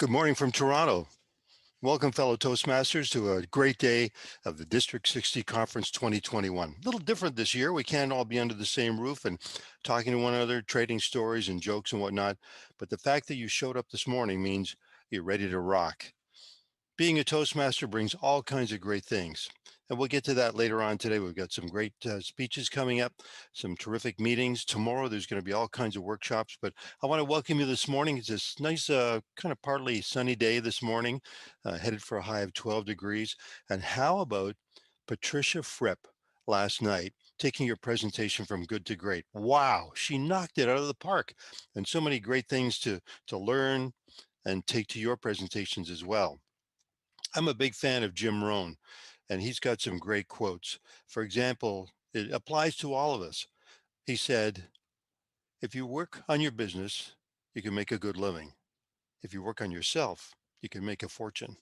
Good morning from Toronto. Welcome, fellow Toastmasters, to a great day of the District 60 Conference 2021. A little different this year. We can't all be under the same roof and talking to one another, trading stories and jokes and whatnot. But the fact that you showed up this morning means you're ready to rock. Being a Toastmaster brings all kinds of great things. And we'll get to that later on today. We've got some great speeches coming up, some terrific meetings. Tomorrow, there's going to be all kinds of workshops. But I want to welcome you this morning. It's this nice, kind of partly sunny day this morning, headed for a high of 12 degrees. And how about Patricia Fripp last night taking your presentation from good to great? Wow, she knocked it out of the park. And so many great things to learn and take to your presentations as well. I'm a big fan of Jim Rohn, and he's got some great quotes. For example, it applies to all of us. He said, if you work on your business, you can make a good living. If you work on yourself, you can make a fortune.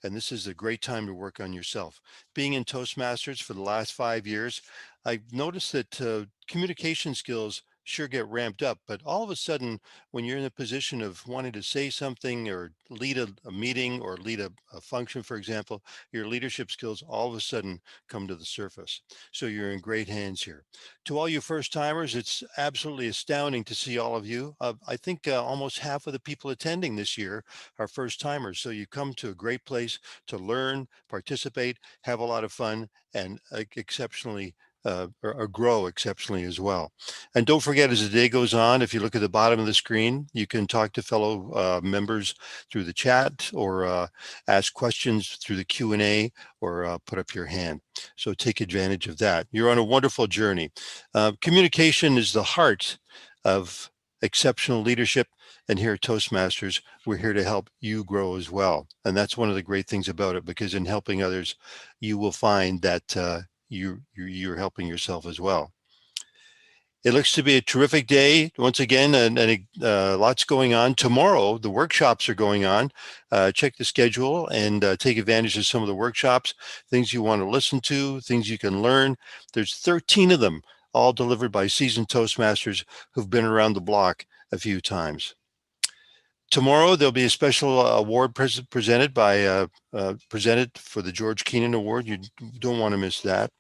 And this is a great time to work on yourself. Being in Toastmasters for the last 5 years, I've noticed that communication skills sure get ramped up, but all of a sudden, when you're in a position of wanting to say something or lead a meeting or lead a function, for example, your leadership skills all of a sudden come to the surface. So you're in great hands here. To all you first timers, it's absolutely astounding to see all of you. I think almost half of the people attending this year are first timers. So you come to a great place to learn, participate, have a lot of fun, and exceptionally or grow exceptionally as well. And don't forget, as the day goes on, if you look at the bottom of the screen, you can talk to fellow members through the chat or ask questions through the Q&A or put up your hand. So take advantage of that. You're on a wonderful journey. Communication is the heart of exceptional leadership. And here at Toastmasters, we're here to help you grow as well. And that's one of the great things about it, because in helping others, you will find that you're helping yourself as well. It looks to be a terrific day once again, and lots going on. Tomorrow, the workshops are going on. Check the schedule and take advantage of some of the workshops, things you want to listen to, things you can learn. There's 13 of them, all delivered by seasoned Toastmasters who've been around the block a few times. Tomorrow, there'll be a special award presented for the George Keenan Award. You don't want to miss that.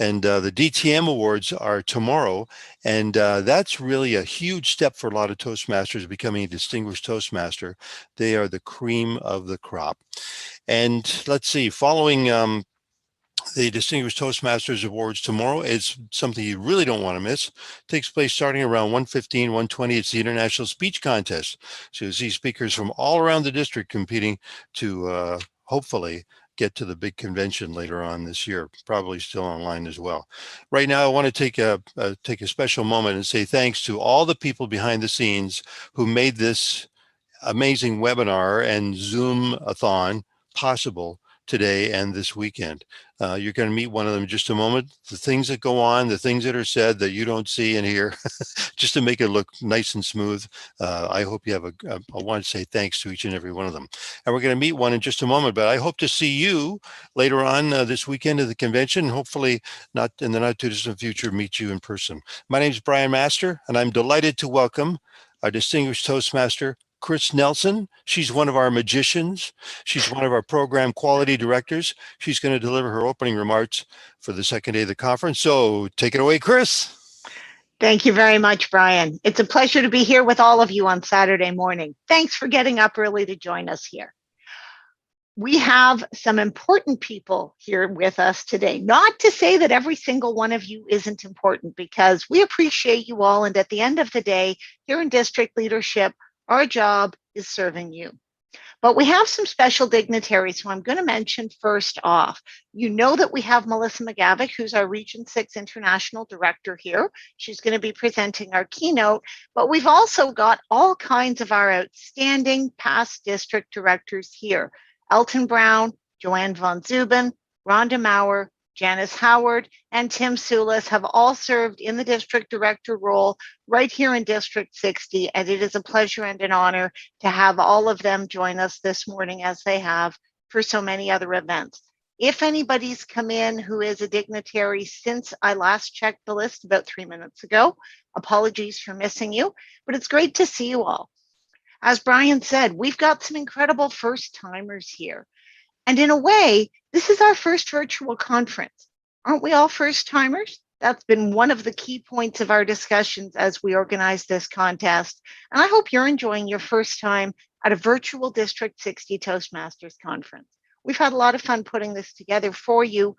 And the DTM Awards are tomorrow. And that's really a huge step for a lot of Toastmasters becoming a distinguished Toastmaster. They are the cream of the crop. And let's see, following the Distinguished Toastmasters Awards tomorrow is something you really don't want to miss. It takes place starting around 1:15, 1:20. It's the International Speech Contest. So you'll see speakers from all around the district competing to hopefully get to the big convention later on this year, probably still online as well. Right now, I want to take a special moment and say thanks to all the people behind the scenes who made this amazing webinar and Zoom-a-thon possible today and this weekend. You're going to meet one of them in just a moment. The things that go on, the things that are said that you don't see and hear, just to make it look nice and smooth. I hope you have I want to say thanks to each and every one of them. And we're going to meet one in just a moment, but I hope to see you later on this weekend at the convention. Hopefully not in the not too distant future, meet you in person. My name is Brian Master, and I'm delighted to welcome our distinguished Toastmaster, Chris Nelson. She's one of our magicians. She's one of our program quality directors. She's going to deliver her opening remarks for the second day of the conference. So take it away, Chris. Thank you very much, Brian. It's a pleasure to be here with all of you on Saturday morning. Thanks for getting up early to join us here. We have some important people here with us today. Not to say that every single one of you isn't important, because we appreciate you all. And at the end of the day, here in district leadership, our job is serving you. But we have some special dignitaries who I'm going to mention first off. You know that we have Melissa McGavick, who's our Region 6 International Director here. She's going to be presenting our keynote, but we've also got all kinds of our outstanding past district directors here. Elton Brown, Joanne Von Zuben, Rhonda Maurer, Janice Howard, and Tim Soulis have all served in the district director role right here in District 60, and it is a pleasure and an honor to have all of them join us this morning, as they have for so many other events. If anybody's come in who is a dignitary since I last checked the list about 3 minutes ago, apologies for missing you, but it's great to see you all. As Brian said, we've got some incredible first timers here. And in a way, this is our first virtual conference. Aren't we all first timers? That's been one of the key points of our discussions as we organize this contest. And I hope you're enjoying your first time at a virtual District 60 Toastmasters conference. We've had a lot of fun putting this together for you,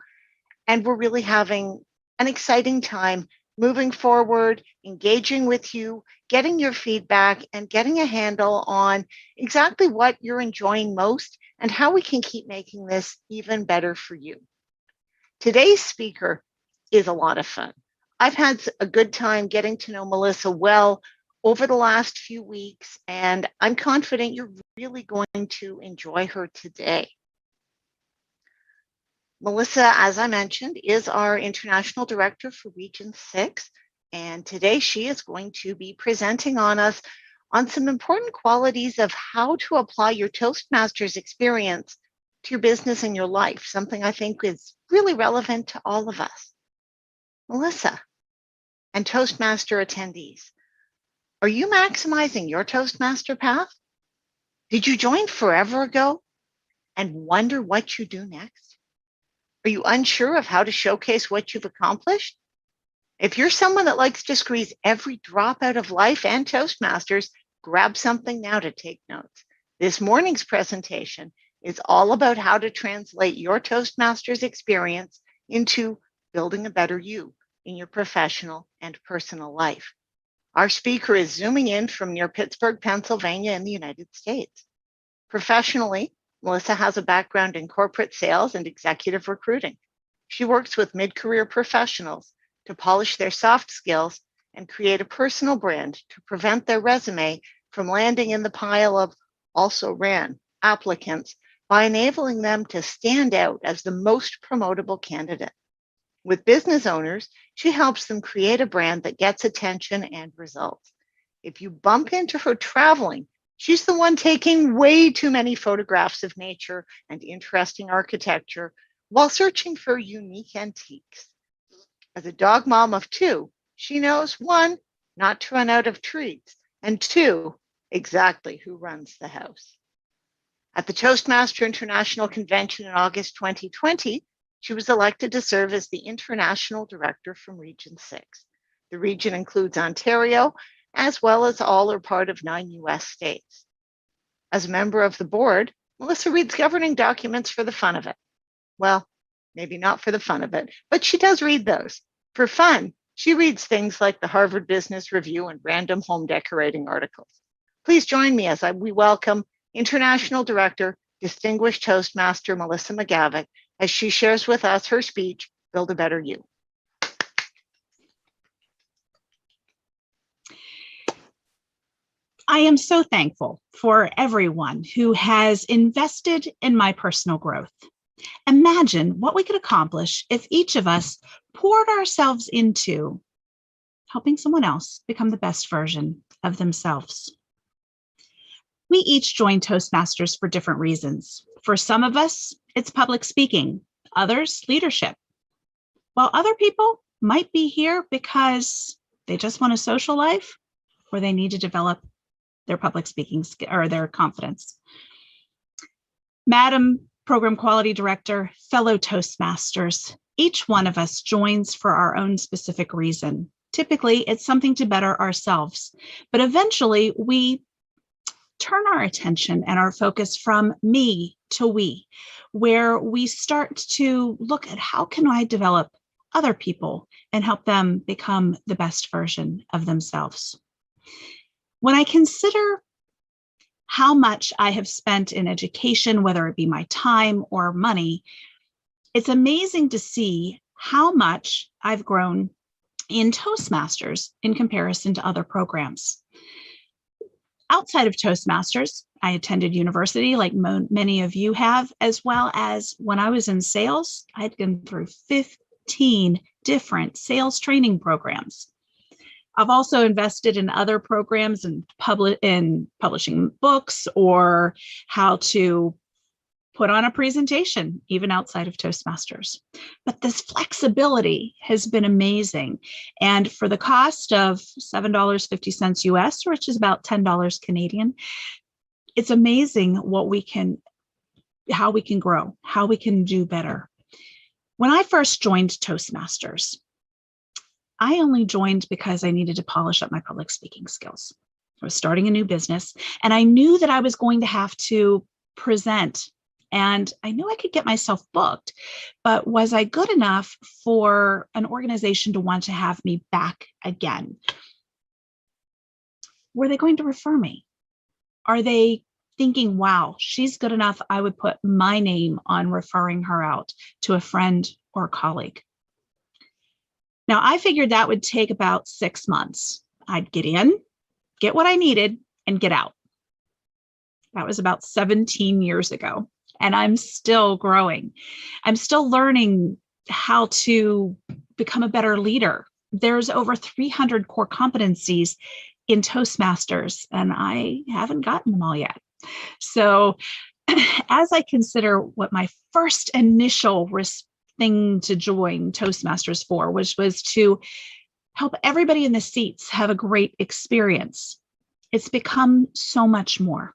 and we're really having an exciting time moving forward, engaging with you, getting your feedback, and getting a handle on exactly what you're enjoying most and how we can keep making this even better for you. Today's speaker is a lot of fun. I've had a good time getting to know Melissa well over the last few weeks, and I'm confident you're really going to enjoy her today. Melissa, as I mentioned, is our International Director for Region 6, and today she is going to be presenting on some important qualities of how to apply your Toastmasters experience to your business and your life, something I think is really relevant to all of us. Melissa and Toastmaster attendees, are you maximizing your Toastmaster path? Did you join forever ago and wonder what you do next? Are you unsure of how to showcase what you've accomplished? If you're someone that likes to squeeze every drop out of life and Toastmasters, grab something now to take notes. This morning's presentation is all about how to translate your Toastmasters experience into building a better you in your professional and personal life. Our speaker is zooming in from near Pittsburgh, Pennsylvania in the United States. Professionally, Melissa has a background in corporate sales and executive recruiting. She works with mid-career professionals to polish their soft skills and create a personal brand to prevent their resume from landing in the pile of also ran applicants by enabling them to stand out as the most promotable candidate. With business owners, she helps them create a brand that gets attention and results. If you bump into her traveling, she's the one taking way too many photographs of nature and interesting architecture while searching for unique antiques. As a dog mom of two, she knows, one, not to run out of treats, and two, exactly who runs the house. At the Toastmaster International Convention in August 2020, she was elected to serve as the International Director from Region 6. The region includes Ontario, as well as all or part of 9 US states. As a member of the board, Melissa reads governing documents for the fun of it. Well, maybe not for the fun of it, but she does read those. For fun, she reads things like the Harvard Business Review and random home decorating articles. Please join me as we welcome International Director, Distinguished Toastmaster Melissa McGavick, as she shares with us her speech, Build a Better You. I am so thankful for everyone who has invested in my personal growth. Imagine what we could accomplish if each of us poured ourselves into helping someone else become the best version of themselves. We each join Toastmasters for different reasons. For some of us, it's public speaking, others, leadership, while other people might be here because they just want a social life or they need to develop their public speaking or their confidence. Madam Program Quality Director, fellow Toastmasters, each one of us joins for our own specific reason. Typically, it's something to better ourselves, but eventually we turn our attention and our focus from me to we, where we start to look at how can I develop other people and help them become the best version of themselves. When I consider how much I have spent in education, whether it be my time or money, it's amazing to see how much I've grown in Toastmasters in comparison to other programs. Outside of Toastmasters, I attended university like many of you have, as well as when I was in sales, I'd gone through 15 different sales training programs. I've also invested in other programs and publishing books or how to put on a presentation, even outside of Toastmasters. But this flexibility has been amazing. And for the cost of $7.50 US, which is about $10 Canadian, it's amazing how we can grow, how we can do better. When I first joined Toastmasters, I only joined because I needed to polish up my public speaking skills. I was starting a new business, and I knew that I was going to have to present, and I knew I could get myself booked, but was I good enough for an organization to want to have me back again? Were they going to refer me? Are they thinking, wow, she's good enough, I would put my name on referring her out to a friend or colleague? Now, I figured that would take about 6 months. I'd get in, get what I needed, and get out. That was about 17 years ago, and I'm still growing. I'm still learning how to become a better leader. There's over 300 core competencies in Toastmasters, and I haven't gotten them all yet. So as I consider what my first initial thing to join Toastmasters for, which was to help everybody in the seats have a great experience, it's become so much more.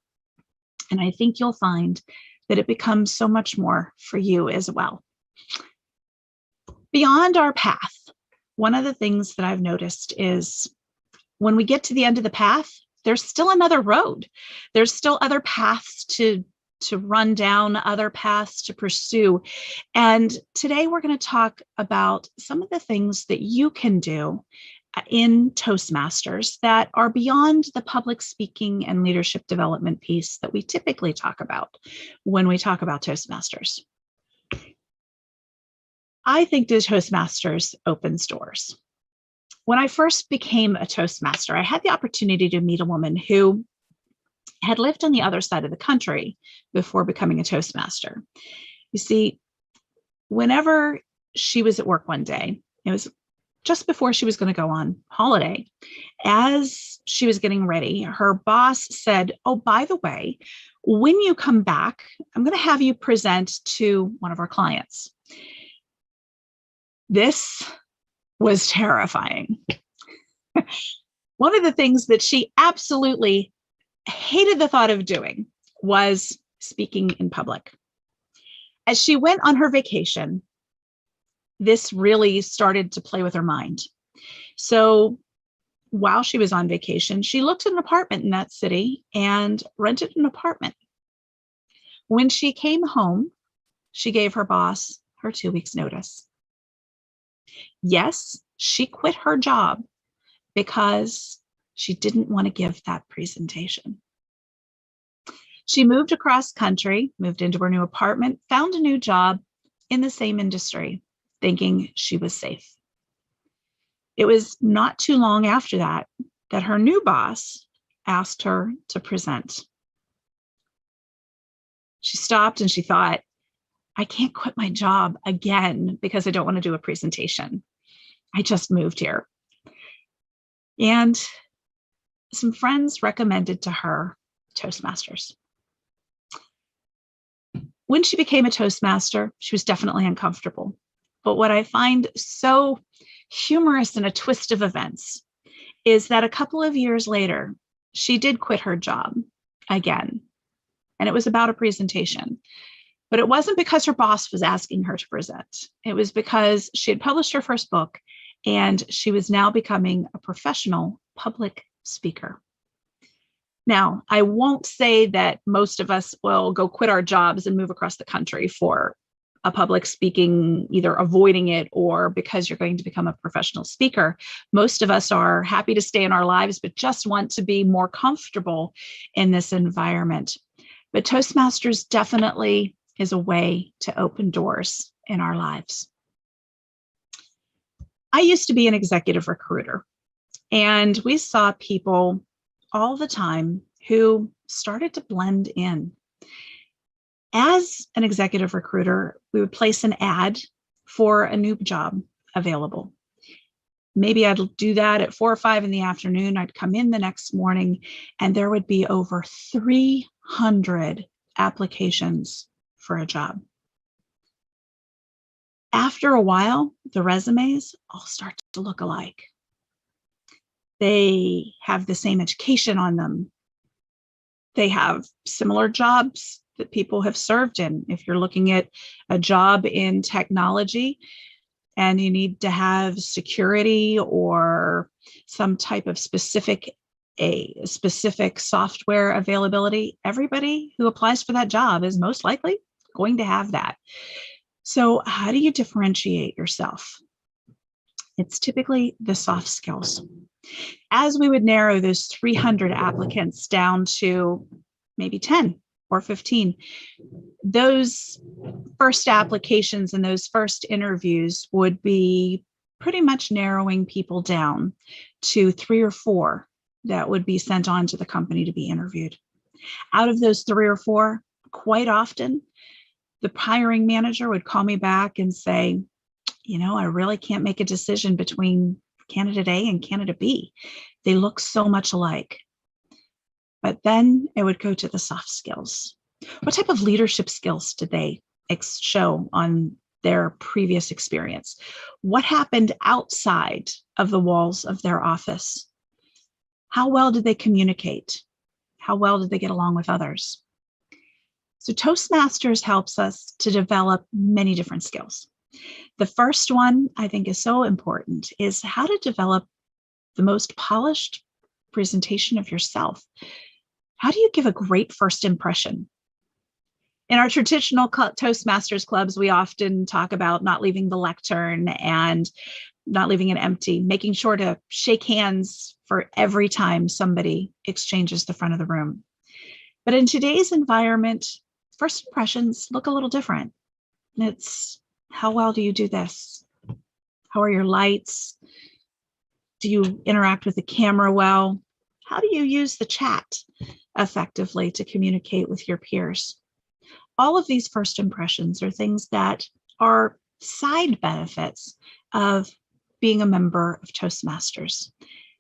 And I think you'll find that it becomes so much more for you as well. Beyond our path, one of the things that I've noticed is when we get to the end of the path, there's still another road. There's still other paths to run down, other paths to pursue. And today we're going to talk about some of the things that you can do in Toastmasters that are beyond the public speaking and leadership development piece that we typically talk about when we talk about Toastmasters. I think the Toastmasters opens doors. When I first became a Toastmaster, I had the opportunity to meet a woman who had lived on the other side of the country before becoming a Toastmaster. You see, whenever she was at work one day, it was just before she was going to go on holiday. As she was getting ready, her boss said, oh, by the way, when you come back, I'm going to have you present to one of our clients. This was terrifying. One of the things that she absolutely hated the thought of doing was speaking in public. As she went on her vacation, this really started to play with her mind. So while she was on vacation, she looked at an apartment in that city and rented an apartment. When she came home, she gave her boss her 2 weeks notice. Yes, she quit her job because she didn't want to give that presentation. She moved across country, moved into her new apartment, found a new job in the same industry, thinking she was safe. It was not too long after that that her new boss asked her to present. She stopped and she thought, I can't quit my job again because I don't want to do a presentation. I just moved here. And some friends recommended to her Toastmasters. When she became a Toastmaster, she was definitely uncomfortable. But what I find so humorous in a twist of events is that a couple of years later, she did quit her job again. And it was about a presentation. But it wasn't because her boss was asking her to present. It was because she had published her first book and she was now becoming a professional public speaker. Now, I won't say that most of us will go quit our jobs and move across the country for a public speaking, either avoiding it or because you're going to become a professional speaker. Most of us are happy to stay in our lives, but just want to be more comfortable in this environment. But Toastmasters definitely is a way to open doors in our lives. I used to be an executive recruiter, and we saw people all the time who started to blend in. As an executive recruiter, we would place an ad for a new job available. Maybe I'd do that at 4 or 5 in the afternoon. I'd come in the next morning and there would be over 300 applications for a job. After a while, the resumes all start to look alike. They have the same education on them. They have similar jobs that people have served in. If you're looking at a job in technology and you need to have security or some type of specific software availability, everybody who applies for that job is most likely going to have that. So how do you differentiate yourself? It's typically the soft skills. As we would narrow those 300 applicants down to maybe 10 or 15, those first applications and those first interviews would be pretty much narrowing people down to 3 or 4 that would be sent on to the company to be interviewed. Out of those 3 or 4, quite often, the hiring manager would call me back and say, I really can't make a decision between candidate A and candidate B. They look so much alike. But then it would go to the soft skills. What type of leadership skills did they show on their previous experience? What happened outside of the walls of their office? How well did they communicate? How well did they get along with others? So Toastmasters helps us to develop many different skills. The first one I think is so important is how to develop the most polished presentation of yourself. How do you give a great first impression? In our traditional Toastmasters clubs, we often talk about not leaving the lectern and not leaving it empty, making sure to shake hands for every time somebody exchanges the front of the room. But in today's environment, first impressions look a little different. It's how well do you do this? How are your lights? Do you interact with the camera well? How do you use the chat effectively to communicate with your peers? All of these first impressions are things that are side benefits of being a member of Toastmasters.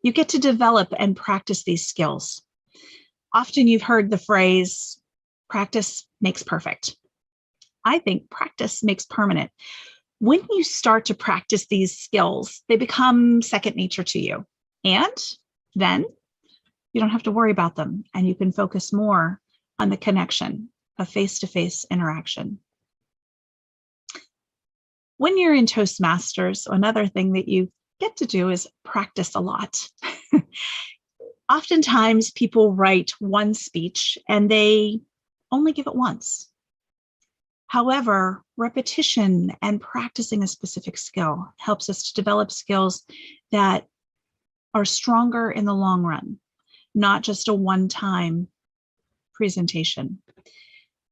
You get to develop and practice these skills. Often you've heard the phrase, practice makes perfect. I think practice makes permanent. When you start to practice these skills, they become second nature to you. And then you don't have to worry about them and you can focus more on the connection of face-to-face interaction. When you're in Toastmasters, another thing that you get to do is practice a lot. Oftentimes people write one speech and they only give it once. However, repetition and practicing a specific skill helps us to develop skills that are stronger in the long run, not just a one-time presentation.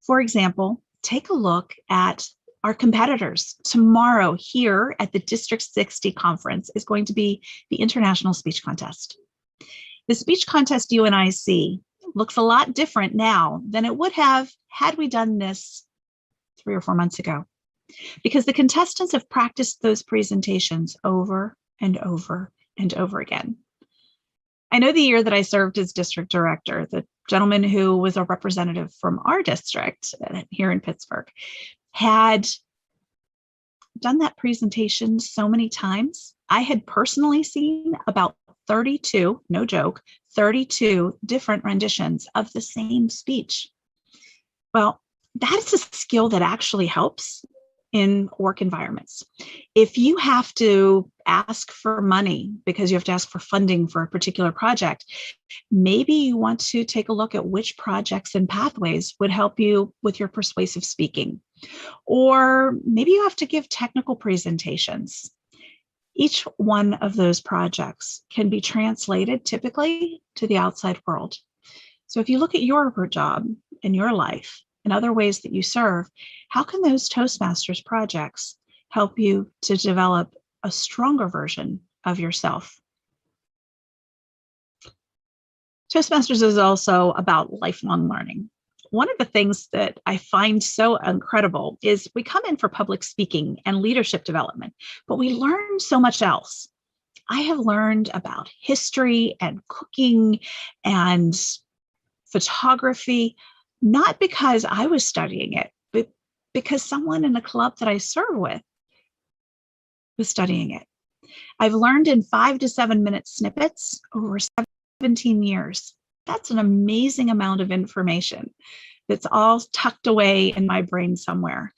For example, take a look at our competitors. Tomorrow here at the District 60 conference is going to be the International Speech Contest. The speech contest you and I see looks a lot different now than it would have had we done this 3 or 4 months ago, because the contestants have practiced those presentations over and over and over again. I know the year that I served as district director, the gentleman who was a representative from our district here in Pittsburgh had done that presentation so many times. I had personally seen about 32, no joke, 32 different renditions of the same speech. Well, that's a skill that actually helps in work environments. If you have to ask for money because you have to ask for funding for a particular project, maybe you want to take a look at which projects and pathways would help you with your persuasive speaking. Or maybe you have to give technical presentations. Each one of those projects can be translated typically to the outside world. So if you look at your job and your life and other ways that you serve, how can those Toastmasters projects help you to develop a stronger version of yourself? Toastmasters is also about lifelong learning. One of the things that I find so incredible is we come in for public speaking and leadership development, but we learn so much else. I have learned about history and cooking and photography, not because I was studying it, but because someone in the club that I serve with was studying it. I've learned in 5 to 7 minute snippets over 17 years. That's an amazing amount of information that's all tucked away in my brain somewhere.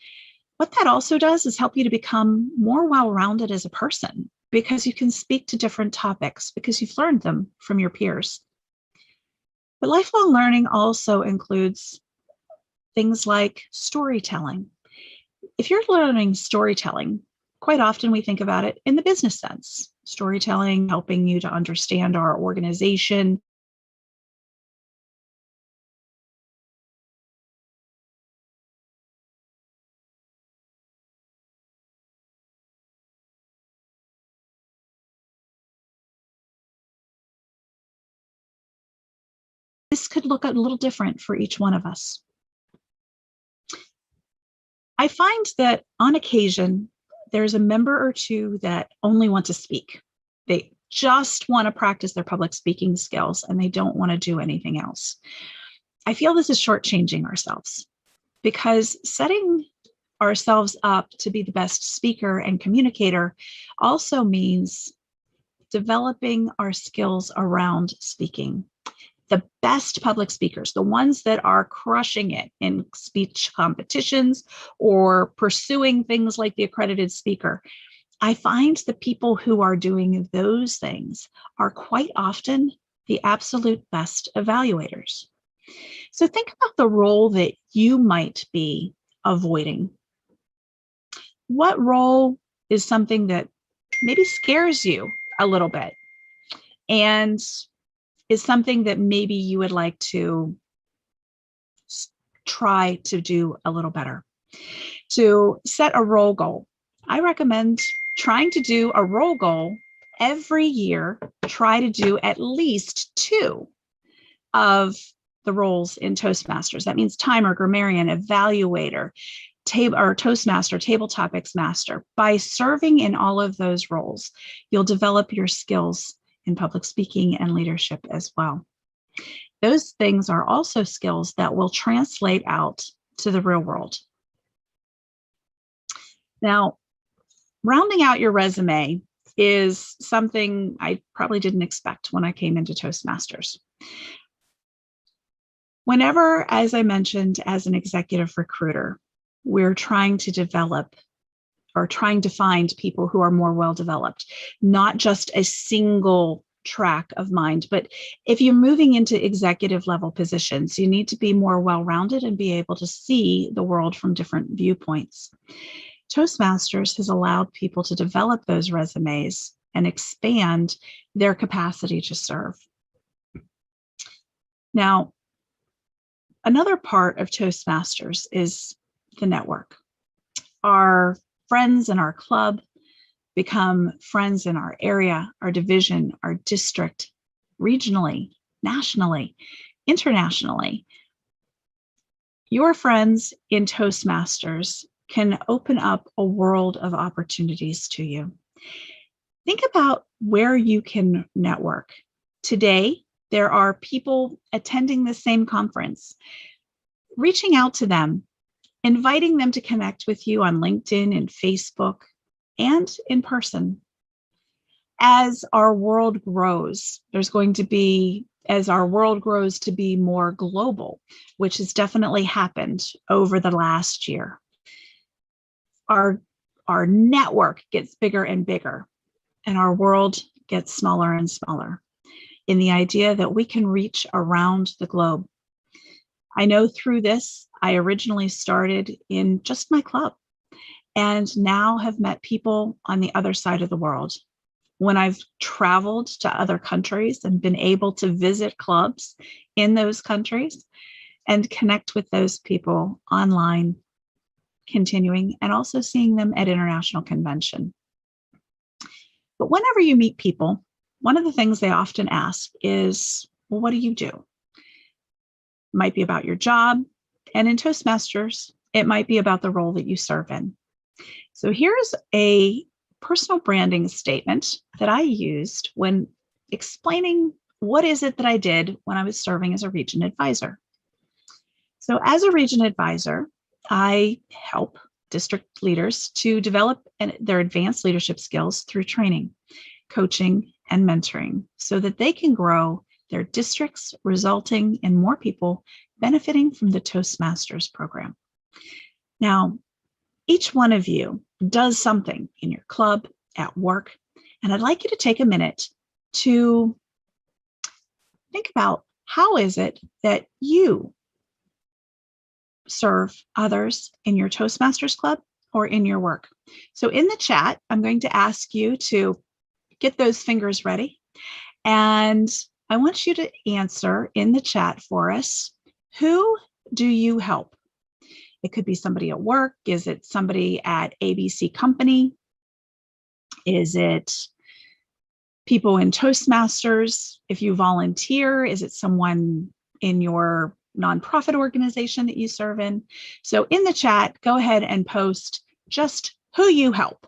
What that also does is help you to become more well-rounded as a person, because you can speak to different topics because you've learned them from your peers. But lifelong learning also includes things like storytelling. If you're learning storytelling, quite often we think about it in the business sense. Storytelling helping you to understand our organization. This could look a little different for each one of us. I find that on occasion, there's a member or two that only want to speak. They just want to practice their public speaking skills and they don't want to do anything else. I feel this is shortchanging ourselves, because setting ourselves up to be the best speaker and communicator also means developing our skills around speaking. The best public speakers, the ones that are crushing it in speech competitions or pursuing things like the accredited speaker, I find the people who are doing those things are quite often the absolute best evaluators. So think about the role that you might be avoiding. What role is something that maybe scares you a little bit and is something that maybe you would like to try to do a little better? To set a role goal, I recommend trying to do a role goal every year. Try to do at least 2 of the roles in Toastmasters. That means timer, grammarian, evaluator, Toastmaster, table topics master. By serving in all of those roles, you'll develop your skills in public speaking and leadership as well. Those things are also skills that will translate out to the real world. Now, rounding out your resume is something I probably didn't expect when I came into Toastmasters. Whenever, as I mentioned, as an executive recruiter, we're trying to develop or trying to find people who are more well-developed, not just a single track of mind, but if you're moving into executive level positions, you need to be more well-rounded and be able to see the world from different viewpoints. Toastmasters has allowed people to develop those resumes and expand their capacity to serve. Now, another part of Toastmasters is the network. Our friends in our club become friends in our area, our division, our district, regionally, nationally, internationally. Your friends in Toastmasters can open up a world of opportunities to you. Think about where you can network. Today, there are people attending the same conference. Reaching out to them, inviting them to connect with you on LinkedIn and Facebook and in person. As our world grows, as our world grows to be more global, which has definitely happened over the last year, our network gets bigger and bigger, and our world gets smaller and smaller, in the idea that we can reach around the globe. I know through this, I originally started in just my club and now have met people on the other side of the world. When I've traveled to other countries and been able to visit clubs in those countries and connect with those people online, continuing, and also seeing them at international convention. But whenever you meet people, one of the things they often ask is, well, what do you do? It might be about your job. And in Toastmasters, it might be about the role that you serve in. So here's a personal branding statement that I used when explaining what is it that I did when I was serving as a region advisor. So as a region advisor, I help district leaders to develop their advanced leadership skills through training, coaching, and mentoring so that they can grow their districts, resulting in more people benefiting from the Toastmasters program. Now, each one of you does something in your club, at work, and I'd like you to take a minute to think about how is it that you serve others in your Toastmasters club or in your work. So in the chat, I'm going to ask you to get those fingers ready. And I want you to answer in the chat for us, who do you help? It could be somebody at work. Is it somebody at ABC Company? Is it people in Toastmasters? If you volunteer, is it someone in your nonprofit organization that you serve in? So in the chat, go ahead and post just who you help.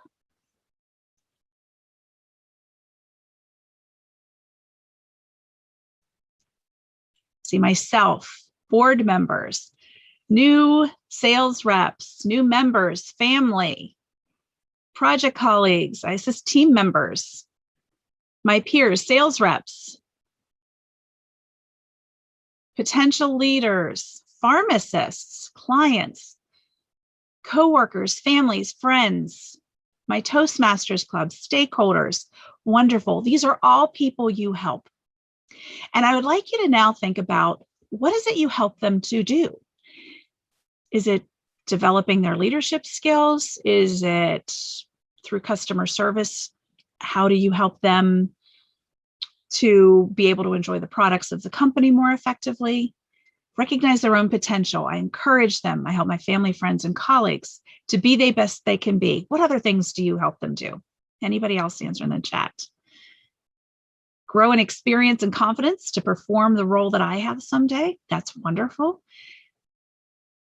See, myself, board members, new sales reps, new members, family, project colleagues, I assist team members, my peers, sales reps, potential leaders, pharmacists, clients, coworkers, families, friends, my Toastmasters club, stakeholders. Wonderful. These are all people you help. And I would like you to now think about, what is it you help them to do? Is it developing their leadership skills? Is it through customer service? How do you help them to be able to enjoy the products of the company more effectively? Recognize their own potential. I encourage them. I help my family, friends, and colleagues to be the best they can be. What other things do you help them do? Anybody else answer in the chat? Grow in experience and confidence to perform the role that I have someday. That's wonderful.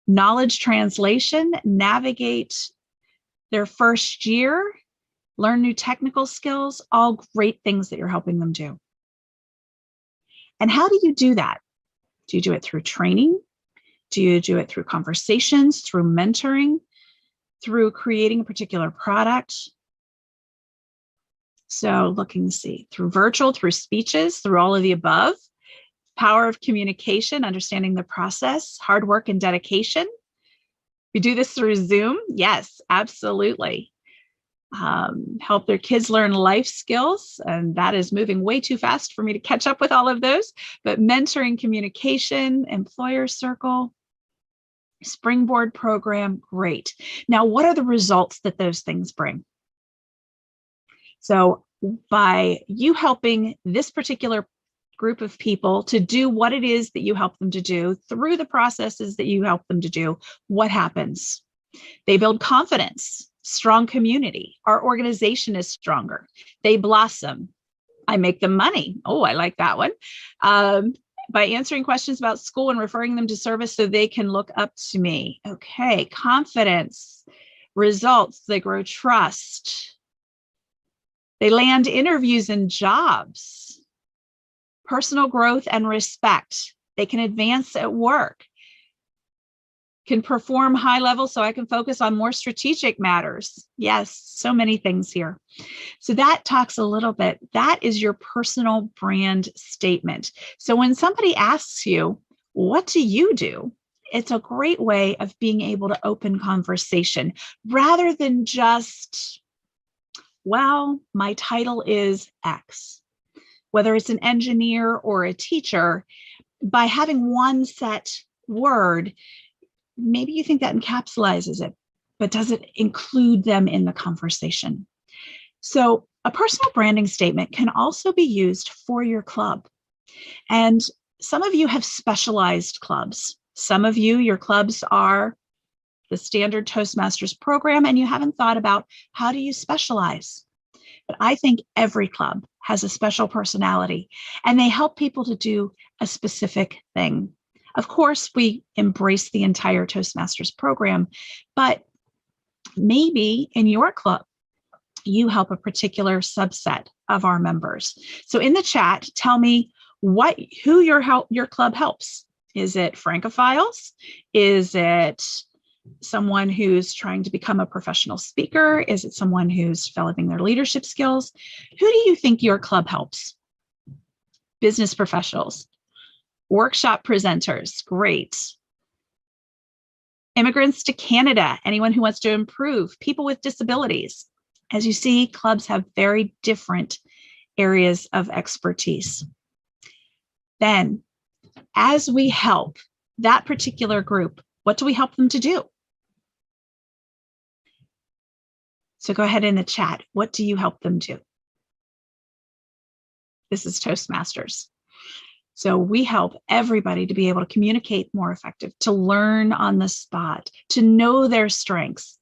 Knowledge translation, navigate their first year, learn new technical skills, all great things that you're helping them do. And how do you do that? Do you do it through training? Do you do it through conversations, through mentoring, through creating a particular product? So looking to see, through virtual, through speeches, through all of the above. Power of communication, understanding the process, hard work and dedication. We do this through Zoom. Yes, absolutely. Help their kids learn life skills. And that is moving way too fast for me to catch up with all of those. But mentoring, communication, employer circle, springboard program, great. Now, what are the results that those things bring? So by you helping this particular group of people to do what it is that you help them to do through the processes that you help them to do, what happens? They build confidence, strong community. Our organization is stronger. They blossom. I make them money. Oh, I like that one. By answering questions about school and referring them to service so they can look up to me. Okay, confidence, results, they grow trust. They land interviews and jobs, personal growth and respect. They can advance at work, can perform high level so I can focus on more strategic matters. Yes, so many things here. So that talks a little bit, that is your personal brand statement. So when somebody asks you, what do you do? It's a great way of being able to open conversation rather than just, well, my title is X. Whether it's an engineer or a teacher, by having one set word, maybe you think that encapsulates it, but does it include them in the conversation? So a personal branding statement can also be used for your club. And some of you have specialized clubs. Some of you, your clubs are the standard Toastmasters program, and you haven't thought about how do you specialize. But I think every club has a special personality, and they help people to do a specific thing. Of course, we embrace the entire Toastmasters program, but maybe in your club, you help a particular subset of our members. So in the chat, tell me who your club helps. Is it Francophiles? Is it someone who's trying to become a professional speaker? Is it someone who's developing their leadership skills? Who do you think your club helps? Business professionals, workshop presenters, great. Immigrants to Canada, anyone who wants to improve, people with disabilities. As you see, clubs have very different areas of expertise. Then, as we help that particular group, what do we help them to do? So go ahead in the chat. What do you help them do? This is Toastmasters. So we help everybody to be able to communicate more effective, to learn on the spot, to know their strengths,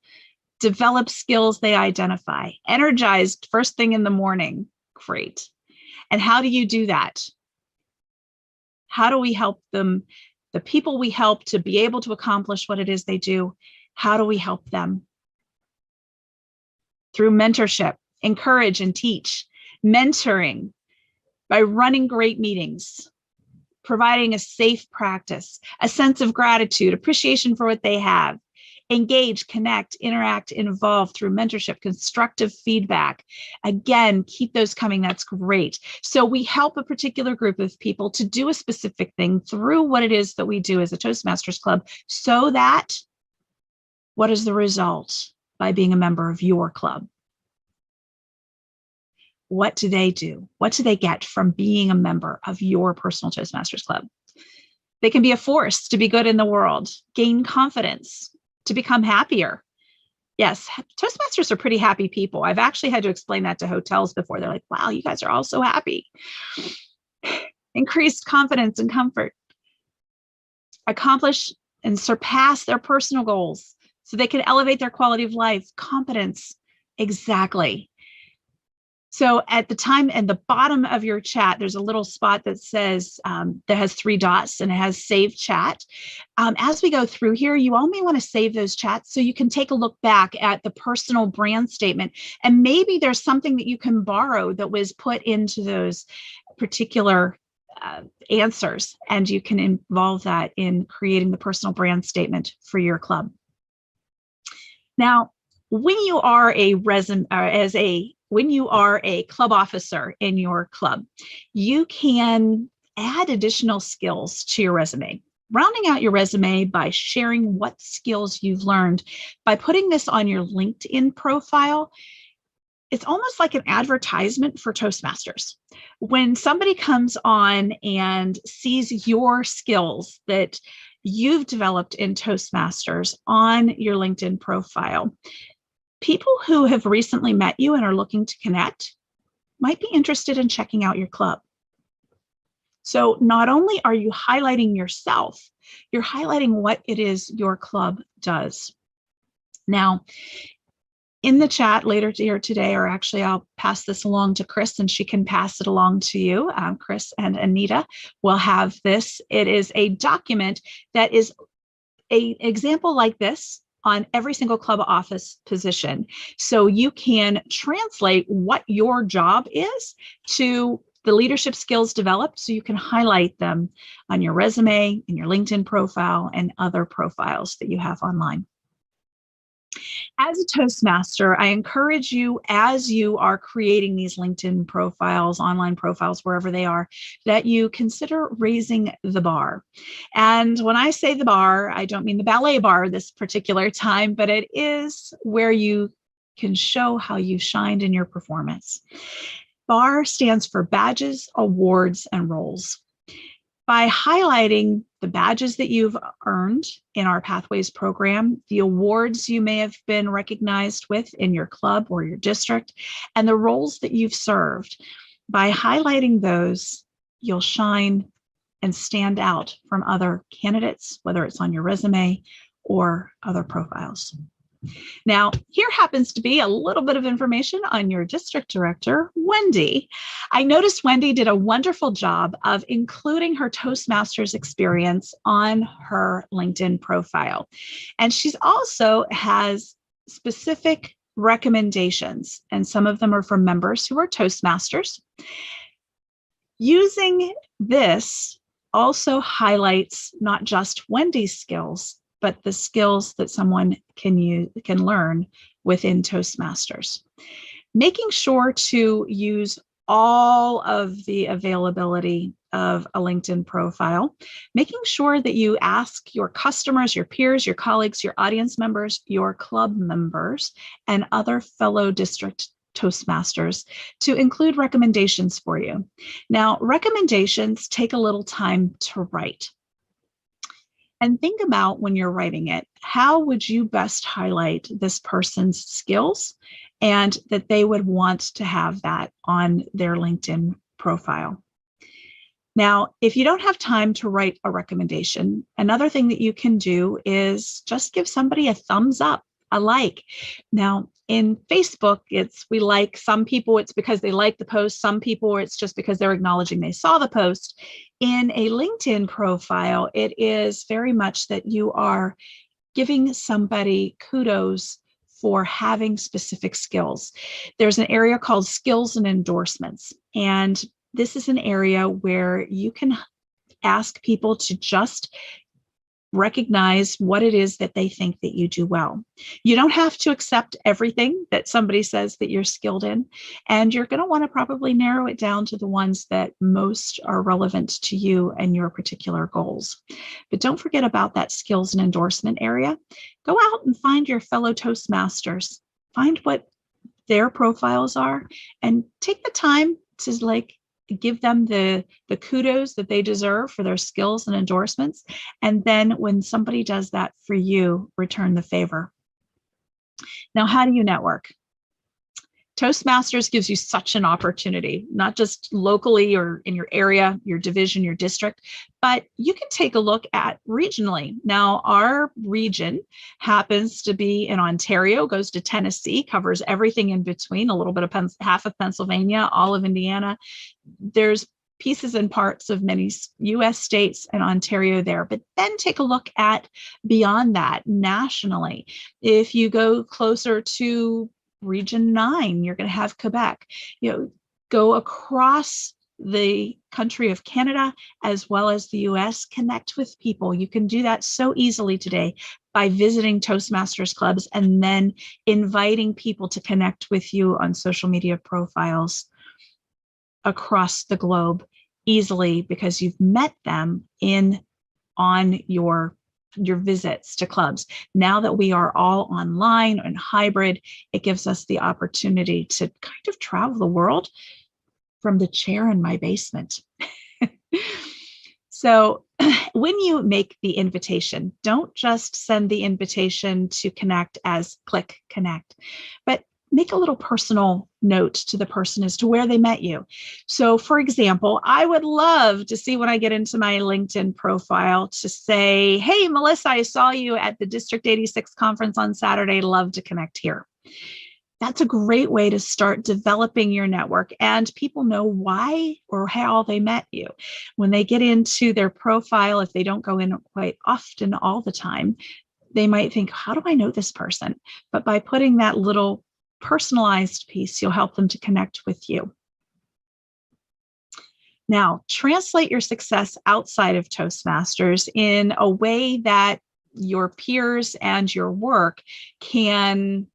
develop skills they identify, energized first thing in the morning. Great. And how do you do that? How do we help them, the people we help to be able to accomplish what it is they do? How do we help them? Through mentorship, encourage and teach, mentoring, by running great meetings, providing a safe practice, a sense of gratitude, appreciation for what they have, engage, connect, interact, involve through mentorship, constructive feedback. Again, keep those coming. That's great. So we help a particular group of people to do a specific thing through what it is that we do as a Toastmasters Club, so that what is the result by being a member of your club? What do they do? What do they get from being a member of your personal Toastmasters Club? They can be a force to be good in the world, gain confidence, to become happier. Yes, Toastmasters are pretty happy people. I've actually had to explain that to hotels before. They're like, wow, you guys are all so happy. Increased confidence and comfort. Accomplish and surpass their personal goals so they can elevate their quality of life. Competence. Exactly. So at the time and the bottom of your chat, there's a little spot that says that has 3 dots and it has save chat. As we go through here, you all may want to save those chats so you can take a look back at the personal brand statement. And maybe there's something that you can borrow that was put into those particular answers, and you can involve that in creating the personal brand statement for your club. Now, when you are when you are a club officer in your club, you can add additional skills to your resume, rounding out your resume by sharing what skills you've learned. By putting this on your LinkedIn profile, it's almost like an advertisement for Toastmasters. When somebody comes on and sees your skills that you've developed in Toastmasters on your LinkedIn profile, people who have recently met you and are looking to connect might be interested in checking out your club. So not only are you highlighting yourself, you're highlighting what it is your club does. Now, in the chat later today, or actually I'll pass this along to Chris and she can pass it along to you. Chris and Anita will have this. It is a document that is an example like this on every single club office position. So you can translate what your job is to the leadership skills developed, so you can highlight them on your resume, in your LinkedIn profile, and other profiles that you have online. As a Toastmaster, I encourage you, as you are creating these LinkedIn profiles, online profiles, wherever they are, that you consider raising the bar. And when I say the bar, I don't mean the ballet bar this particular time, but it is where you can show how you shined in your performance. BAR stands for badges, awards, and roles. By highlighting the badges that you've earned in our Pathways program, the awards you may have been recognized with in your club or your district, and the roles that you've served, by highlighting those, you'll shine and stand out from other candidates, whether it's on your resume or other profiles. Now, here happens to be a little bit of information on your district director, Wendy. I noticed Wendy did a wonderful job of including her Toastmasters experience on her LinkedIn profile. And she's also has specific recommendations, and some of them are from members who are Toastmasters. Using this also highlights not just Wendy's skills, but the skills that someone can learn within Toastmasters. Making sure to use all of the availability of a LinkedIn profile, making sure that you ask your customers, your peers, your colleagues, your audience members, your club members, and other fellow district Toastmasters to include recommendations for you. Now, recommendations take a little time to write. And think about when you're writing it, how would you best highlight this person's skills and that they would want to have that on their LinkedIn profile? Now, if you don't have time to write a recommendation, another thing that you can do is just give somebody a thumbs up, a like. Now, in Facebook, we like some people, it's because they like the post. Some people, it's just because they're acknowledging they saw the post. In a LinkedIn profile, it is very much that you are giving somebody kudos for having specific skills. There's an area called skills and endorsements. And this is an area where you can ask people to just recognize what it is that they think that you do well. You don't have to accept everything that somebody says that you're skilled in, and you're going to want to probably narrow it down to the ones that most are relevant to you and your particular goals. But don't forget about that skills and endorsement area. Go out and find your fellow Toastmasters, find what their profiles are, and take the time to give them the kudos that they deserve for their skills and endorsements. And then when somebody does that for you, return the favor. Now, how do you network? Toastmasters gives you such an opportunity, not just locally or in your area, your division, your district, but you can take a look at regionally. Now, our region happens to be in Ontario, goes to Tennessee, covers everything in between, a little bit of half of Pennsylvania, all of Indiana. There's pieces and parts of many US states and Ontario there, but then take a look at beyond that nationally. If you go closer to Region 9, you're going to have Quebec. Go across the country of Canada as well as the US, connect with people. You can do that so easily today by visiting Toastmasters clubs and then inviting people to connect with you on social media profiles across the globe easily because you've met them on your visits to clubs. Now that we are all online and hybrid, it gives us the opportunity to kind of travel the world from the chair in my basement. So when you make the invitation, don't just send the invitation to connect as click connect, but make a little personal note to the person as to where they met you. So for example, I would love to see when I get into my LinkedIn profile to say, hey, Melissa, I saw you at the District 86 conference on Saturday. Love to connect here. That's a great way to start developing your network, and people know why or how they met you. When they get into their profile, if they don't go in quite often all the time, they might think, how do I know this person? But by putting that little personalized piece, you'll help them to connect with you. Now, translate your success outside of Toastmasters in a way that your peers and your work can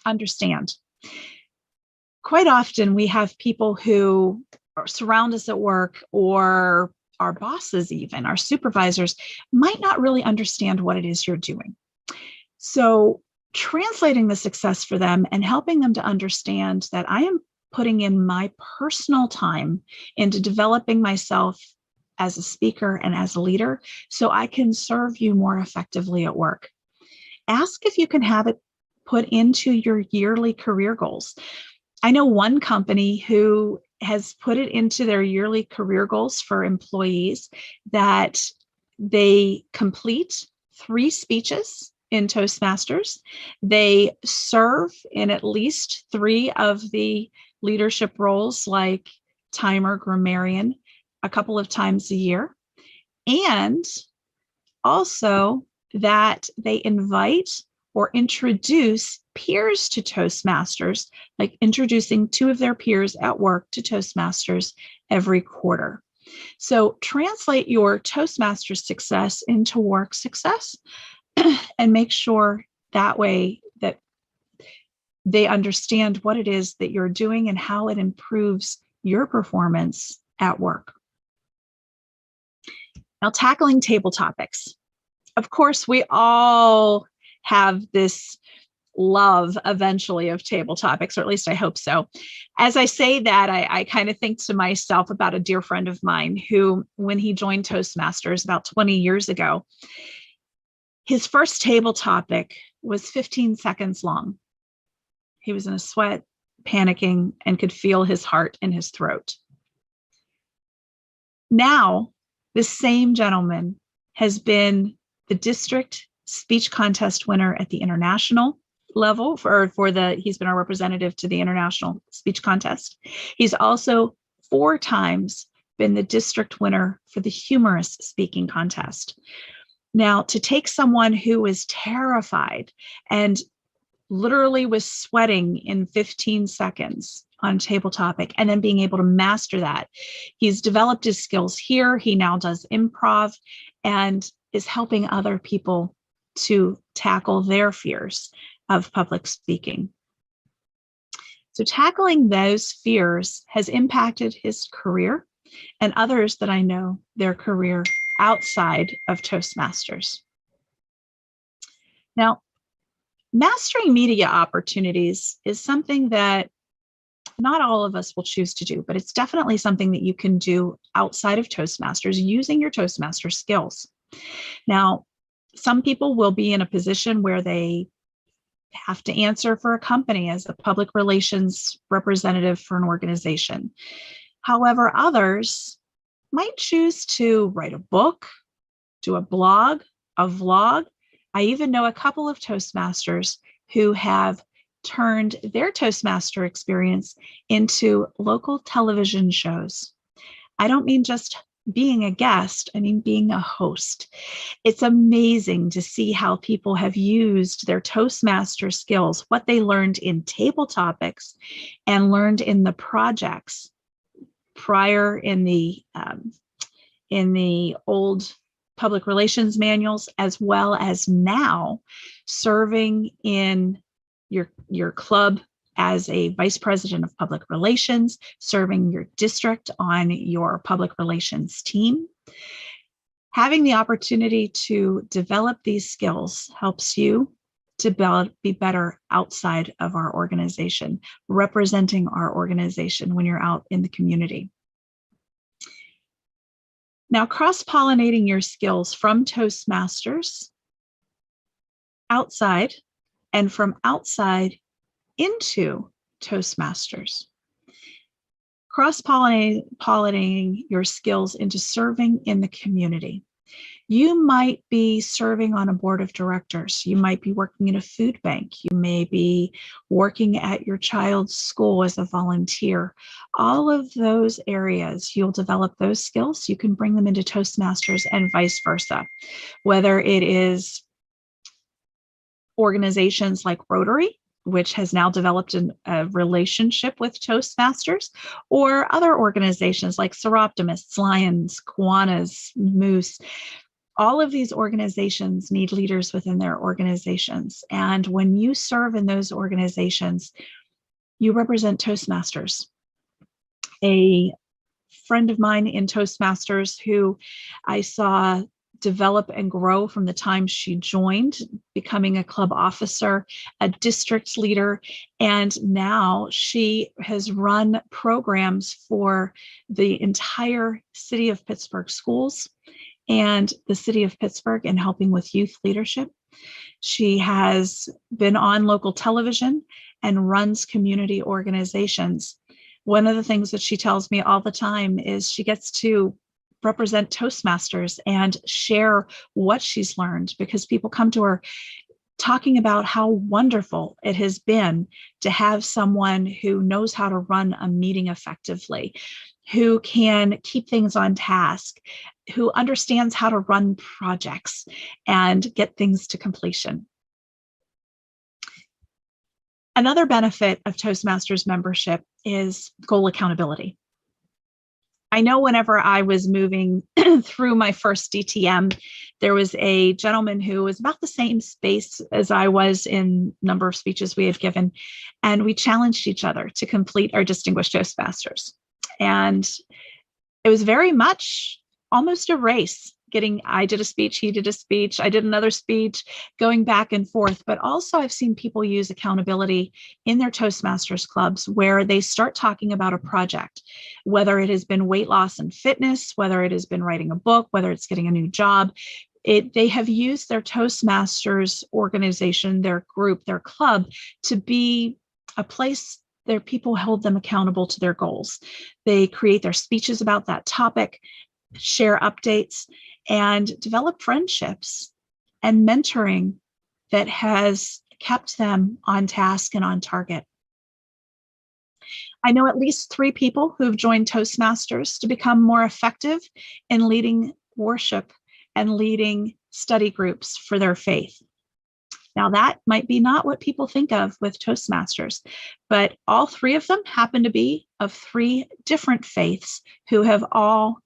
understand. Quite often, we have people who surround us at work, or our bosses, even our supervisors, might not really understand what it is you're doing. So translating the success for them and helping them to understand that I am putting in my personal time into developing myself as a speaker and as a leader so I can serve you more effectively at work. Ask if you can have it put into your yearly career goals. I know one company who has put it into their yearly career goals for employees that they complete 3 speeches in Toastmasters. They serve in at least 3 of the leadership roles like timer, grammarian, a couple of times a year. And also that they invite or introduce peers to Toastmasters, like introducing 2 of their peers at work to Toastmasters every quarter. So translate your Toastmasters success into work success. and make sure that way that they understand what it is that you're doing and how it improves your performance at work. Now, tackling table topics. Of course, we all have this love eventually of table topics, or at least I hope so. As I say that, I kind of think to myself about a dear friend of mine who, when he joined Toastmasters about 20 years ago, his first table topic was 15 seconds long. He was in a sweat, panicking, and could feel his heart in his throat. Now, this same gentleman has been the district speech contest winner at the international level he's been our representative to the international speech contest. He's also 4 times been the district winner for the humorous speaking contest. Now, to take someone who was terrified and literally was sweating in 15 seconds on table topic and then being able to master that, he's developed his skills here. He now does improv and is helping other people to tackle their fears of public speaking. So tackling those fears has impacted his career and others that I know their career outside of Toastmasters. Now, mastering media opportunities is something that not all of us will choose to do, but it's definitely something that you can do outside of Toastmasters using your Toastmaster skills. Now, some people will be in a position where they have to answer for a company as a public relations representative for an organization. However, others might choose to write a book, do a blog, a vlog. I even know a couple of Toastmasters who have turned their Toastmaster experience into local television shows. I don't mean just being a guest, I mean being a host. It's amazing to see how people have used their Toastmaster skills, what they learned in table topics and learned in the projects prior in the old public relations manuals, as well as now serving in your club as a vice president of public relations, serving your district on your public relations team. Having the opportunity to develop these skills helps you to be better outside of our organization, representing our organization when you're out in the community. Now, cross-pollinating your skills from Toastmasters outside and from outside into Toastmasters. Cross-pollinating your skills into serving in the community. You might be serving on a board of directors. You might be working in a food bank. You may be working at your child's school as a volunteer. All of those areas, you'll develop those skills. You can bring them into Toastmasters and vice versa. Whether it is organizations like Rotary, which has now developed a relationship with Toastmasters, or other organizations like Seroptimists, Lions, Kiwanis, Moose. All of these organizations need leaders within their organizations. And when you serve in those organizations, you represent Toastmasters. A friend of mine in Toastmasters who I saw develop and grow from the time she joined, becoming a club officer, a district leader, and now she has run programs for the entire city of Pittsburgh schools and the city of Pittsburgh in helping with youth leadership. She has been on local television and runs community organizations. One of the things that she tells me all the time is she gets to represent Toastmasters and share what she's learned, because people come to her talking about how wonderful it has been to have someone who knows how to run a meeting effectively, who can keep things on task, who understands how to run projects and get things to completion. Another benefit of Toastmasters membership is goal accountability. I know whenever I was moving through my first DTM, there was a gentleman who was about the same space as I was in number of speeches we had given, and we challenged each other to complete our Distinguished Toastmasters. And it was very much almost a race. I did a speech, he did a speech, I did another speech, going back and forth. But also I've seen people use accountability in their Toastmasters clubs where they start talking about a project, whether it has been weight loss and fitness, whether it has been writing a book, whether it's getting a new job. They have used their Toastmasters organization, their group, their club to be a place their people hold them accountable to their goals. They create their speeches about that topic, share updates, and develop friendships and mentoring that has kept them on task and on target. I know at least 3 people who've joined Toastmasters to become more effective in leading worship and leading study groups for their faith. Now, that might be not what people think of with Toastmasters, but all 3 of them happen to be of 3 different faiths who have all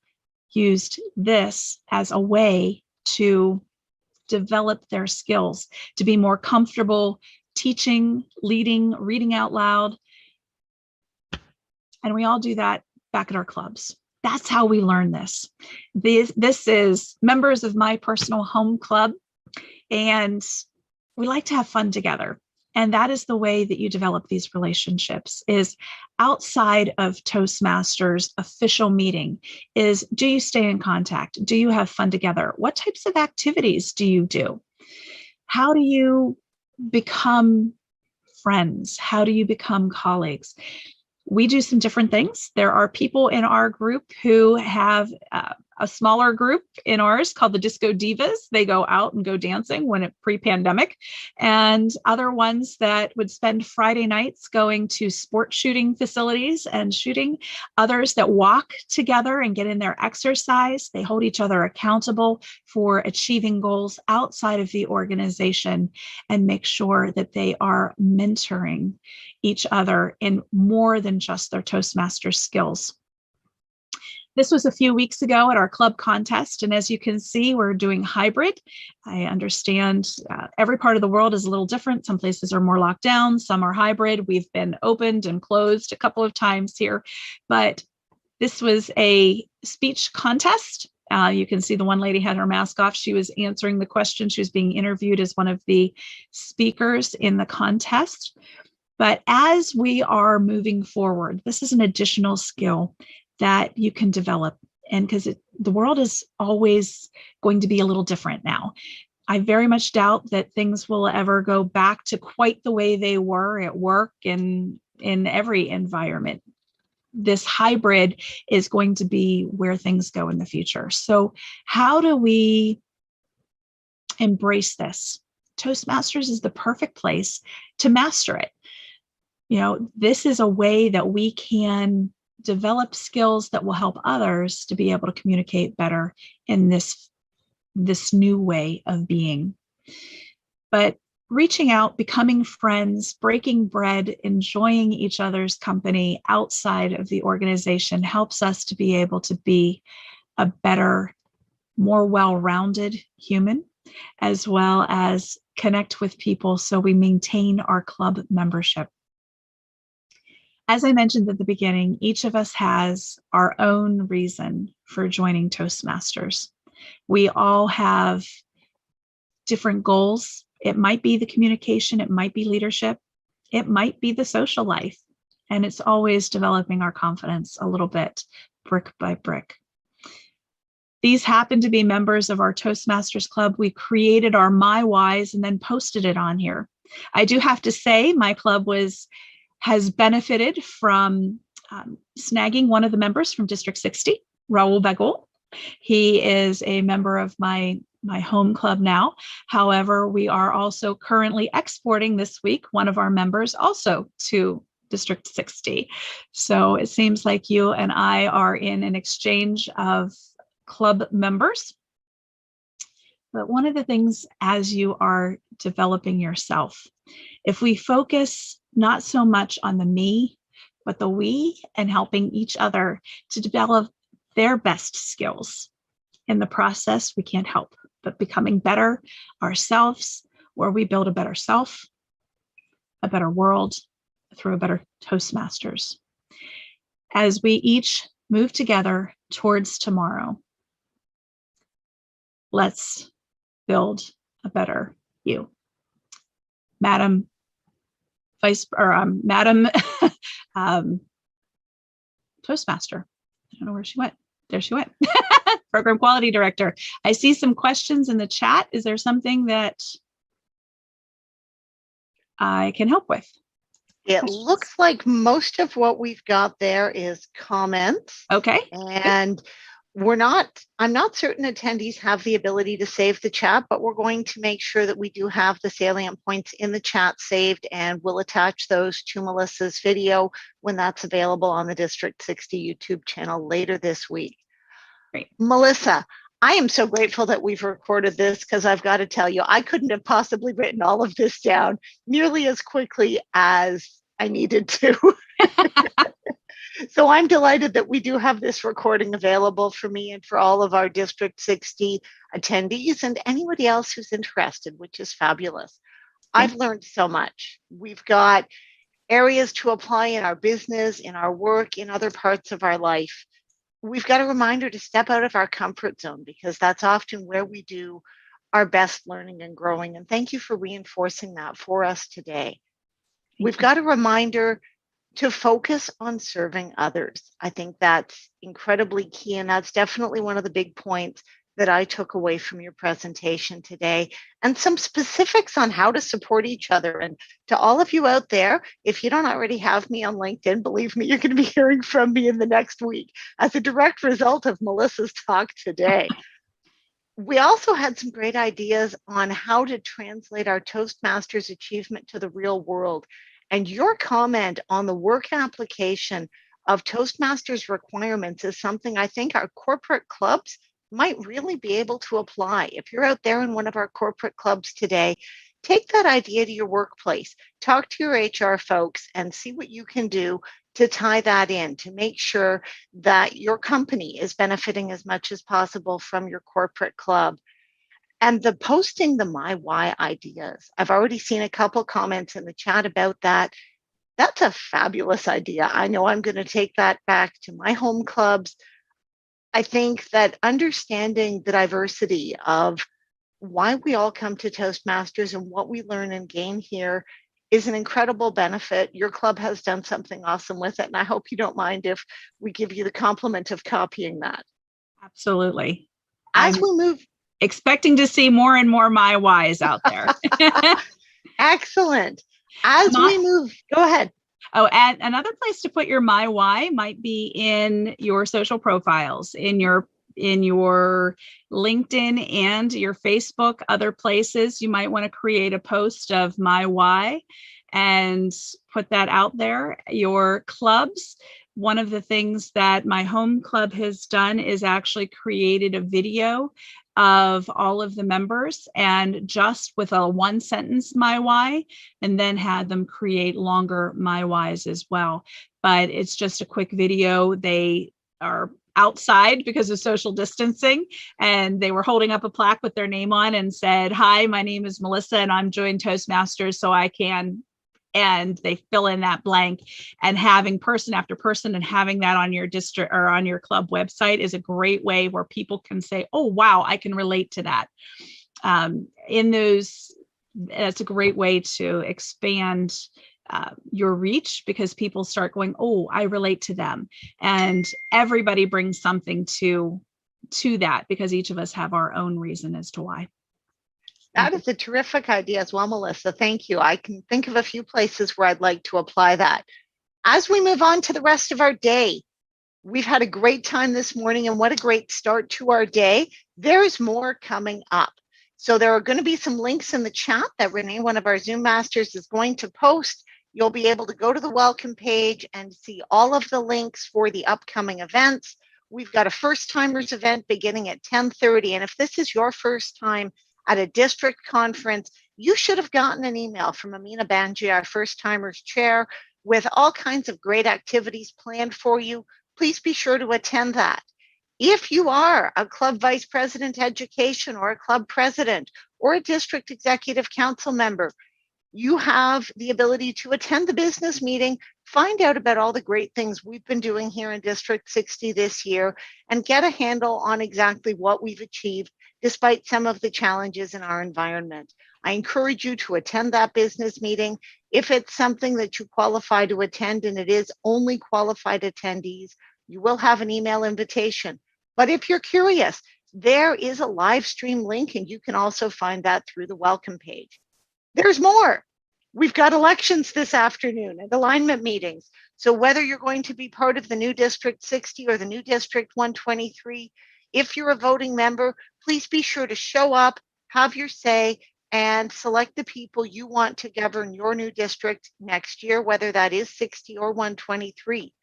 used this as a way to develop their skills, to be more comfortable teaching, leading, reading out loud. And we all do that back at our clubs. That's how we learn this. This is members of my personal home club, and we like to have fun together. And that is the way that you develop these relationships, is outside of Toastmasters official meeting, is do you stay in contact? Do you have fun together? What types of activities do you do? How do you become friends? How do you become colleagues? We do some different things. There are people in our group who have a smaller group in ours called the Disco Divas. They go out and go dancing when it pre-pandemic, and other ones that would spend Friday nights going to sport shooting facilities and shooting. Others that walk together and get in their exercise. They hold each other accountable for achieving goals outside of the organization and make sure that they are mentoring each other in more than just their Toastmasters skills. This was a few weeks ago at our club contest, and as you can see, we're doing hybrid. I understand every part of the world is a little different. Some places are more locked down, some are hybrid. We've been opened and closed a couple of times here, but this was a speech contest. You can see the one lady had her mask off. She was answering the question. She was being interviewed as one of the speakers in the contest. But as we are moving forward, this is an additional skill that you can develop. And because the world is always going to be a little different now. I very much doubt that things will ever go back to quite the way they were at work and in every environment. This hybrid is going to be where things go in the future. So how do we embrace this? Toastmasters is the perfect place to master it. You know, this is a way that we can develop skills that will help others to be able to communicate better in this new way of being. But reaching out, becoming friends, breaking bread, enjoying each other's company outside of the organization helps us to be able to be a better, more well-rounded human, as well as connect with people so we maintain our club membership. As I mentioned at the beginning, each of us has our own reason for joining Toastmasters. We all have different goals. It might be the communication, it might be leadership, it might be the social life, and it's always developing our confidence a little bit, brick by brick. These happen to be members of our Toastmasters Club. We created our My Whys and then posted it on here. I do have to say my club has benefited from snagging one of the members from District 60, Raul Bagul. He is a member of my home club now. However, we are also currently exporting this week one of our members also to District 60. So it seems like you and I are in an exchange of club members. But one of the things as you are developing yourself, if we focus not so much on the me, but the we, and helping each other to develop their best skills. In the process, we can't help but becoming better ourselves, where we build a better self, a better world through a better Toastmasters. As we each move together towards tomorrow, let's build a better you. Madam Toastmaster. I don't know where she went. There she went. Program Quality Director. I see some questions in the chat. Is there something that I can help with? It Questions? looks like most of what we've got there is comments. Okay. And I'm not certain attendees have the ability to save the chat, but we're going to make sure that we do have the salient points in the chat saved, and we'll attach those to Melissa's video when that's available on the District 60 YouTube channel later this week. Great. Melissa, I am so grateful that we've recorded this, because I've got to tell you, I couldn't have possibly written all of this down nearly as quickly as I needed to. So I'm delighted that we do have this recording available for me and for all of our District 60 attendees and anybody else who's interested, which is fabulous. I've learned so much. We've got areas to apply in our business, in our work, in other parts of our life. We've got a reminder to step out of our comfort zone, because that's often where we do our best learning and growing. And thank you for reinforcing that for us today. We've got a reminder to focus on serving others. I think that's incredibly key. And that's definitely one of the big points that I took away from your presentation today, and some specifics on how to support each other. And to all of you out there, if you don't already have me on LinkedIn, believe me, you're going to be hearing from me in the next week as a direct result of Melissa's talk today. We also had some great ideas on how to translate our Toastmasters achievement to the real world. And your comment on the work application of Toastmasters requirements is something I think our corporate clubs might really be able to apply. If you're out there in one of our corporate clubs today, take that idea to your workplace, talk to your HR folks, and see what you can do to tie that in, to make sure that your company is benefiting as much as possible from your corporate club. And the posting the My Why ideas, I've already seen a couple comments in the chat about that. That's a fabulous idea. I know I'm going to take that back to my home clubs. I think that understanding the diversity of why we all come to Toastmasters and what we learn and gain here is an incredible benefit. Your club has done something awesome with it, and I hope you don't mind if we give you the compliment of copying that. Absolutely. As we move, expecting to see more and more My Whys out there. Excellent. As we move, go ahead. Oh, and another place to put your My Why might be in your social profiles, in your LinkedIn and your Facebook, other places. You might want to create a post of My Why and put that out there. Your clubs, one of the things that my home club has done is actually created a video of all of the members, and just with a one sentence My Why, and then had them create longer My Whys as well. But it's just a quick video. They are outside because of social distancing, and they were holding up a plaque with their name on and said, "Hi, my name is Melissa and I'm joined Toastmasters so I can," and they fill in that blank. And having person after person and having that on your district or on your club website is a great way where people can say, "Oh, wow, I can relate to that." That's a great way to expand your reach, because people start going, "Oh, I relate to them." And everybody brings something to that, because each of us have our own reason as to why. That is a terrific idea as well, Melissa. Thank you. I can think of a few places where I'd like to apply that. As we move on to the rest of our day, we've had a great time this morning, and what a great start to our day. There is more coming up. So there are going to be some links in the chat that Renee, one of our Zoom masters, is going to post. You'll be able to go to the welcome page and see all of the links for the upcoming events. We've got a first timers event beginning at 10:30. And if this is your first time at a district conference, you should have gotten an email from Amina Banji, our first timers chair, with all kinds of great activities planned for you. Please be sure to attend that. If you are a club vice president education or a club president or a district executive council member, you have the ability to attend the business meeting, find out about all the great things we've been doing here in District 60 this year, and get a handle on exactly what we've achieved despite some of the challenges in our environment. I encourage you to attend that business meeting. If it's something that you qualify to attend, and it is only qualified attendees, you will have an email invitation. But if you're curious, there is a live stream link, and you can also find that through the welcome page. There's more. We've got elections this afternoon and alignment meetings. So whether you're going to be part of the new District 60 or the new District 123, if you're a voting member, please be sure to show up, have your say, and select the people you want to govern your new district next year, whether that is 60 or 123.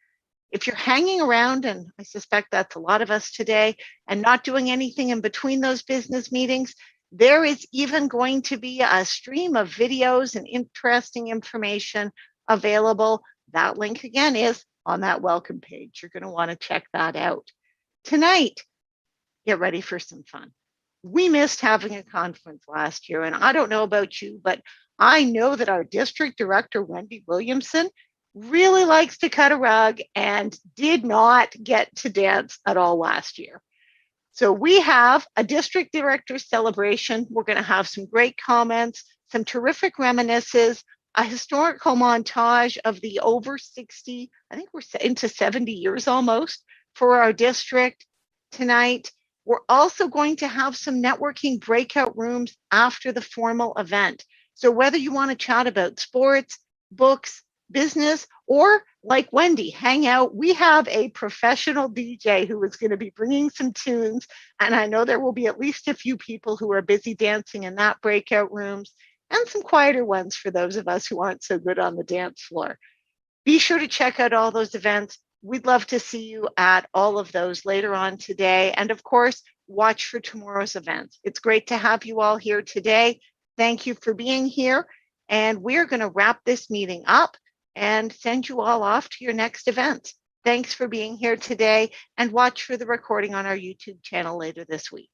If you're hanging around, and I suspect that's a lot of us today, and not doing anything in between those business meetings, there is even going to be a stream of videos and interesting information available. That link again is on that welcome page. You're going to want to check that out. Tonight, get ready for some fun. We missed having a conference last year, and I don't know about you, but I know that our district director, Wendy Williamson, really likes to cut a rug and did not get to dance at all last year. So we have a district director celebration. We're going to have some great comments, some terrific reminiscences, a historical montage of the over 60, I think we're into 70 years almost for our district tonight. We're also going to have some networking breakout rooms after the formal event. So whether you want to chat about sports, books, business, or like Wendy, hang out. We have a professional DJ who is going to be bringing some tunes, and I know there will be at least a few people who are busy dancing in that breakout rooms, and some quieter ones for those of us who aren't so good on the dance floor. Be sure to check out all those events. We'd love to see you at all of those later on today. And of course, watch for tomorrow's events. It's great to have you all here today. Thank you for being here. And we're going to wrap this meeting up and send you all off to your next event. Thanks for being here today, and watch for the recording on our YouTube channel later this week.